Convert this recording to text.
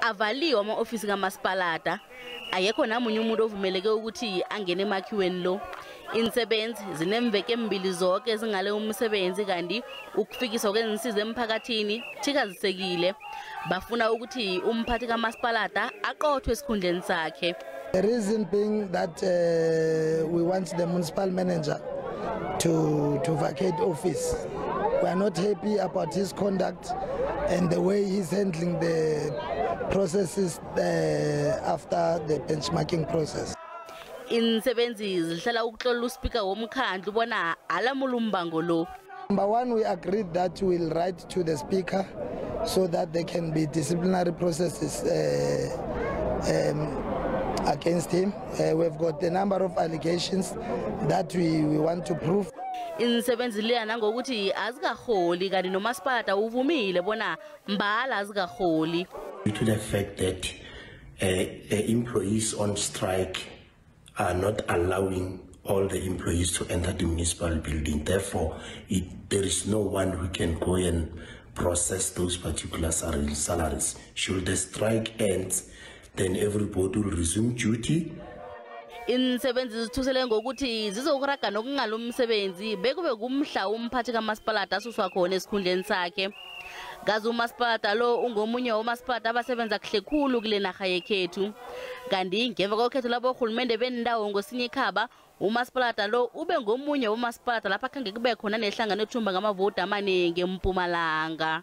avaliwe ama-ofisi kaMasipalada ayekho namunye umuntu ovumeleke ukuthi angene emakhiweni lo. Insebenzi zinemveke embili zonke ezingale umsebenzi kanti ukufikiswa kwezinsiza emphakathini thikazisekile. Bafuna ukuthi umphathi kaMasipalada aqothwe esikhundleni sakhe. The reason being that we want the municipal manager to vacate office. We are not happy about his conduct and the way he's handling the processes after the benchmarking process. Insebenzi zihlala ukuhlola uSpeaker womkhandlu bona alamula umbango lo. Number one, we agreed that we will write to the Speaker so that there can be disciplinary processes against him. We've got a number of allegations that we want to prove. Insebenzi leya nangokuthi azikarholi kanti noMasipalada uvumile bona mbala azikarholi. Due to the fact that employees on strike are not allowing all the employees to enter the municipal building. Therefore, there is no one who can go and process those particular salaries. Should the strike end, then everybody will resume duty. Insebenzi zithusele ngokuthi zizokuraga nokungala umsebenzi bekube kumhla umphathi kaMasipalada asuswa khona esikhundleni sakhe. Gazi uMasipalada lo ungomunye waMasipalada abasebenza kuhle khulu kule narha yekhethu. Kanti ngemva kokhetho labo urhulumende bendawo ngosinye ikhaba uMasipalada lo ube ngomunye waMasipalada lapha khange kube khona nehlangano ethumba ngamavoti amaningi eMpumalanga.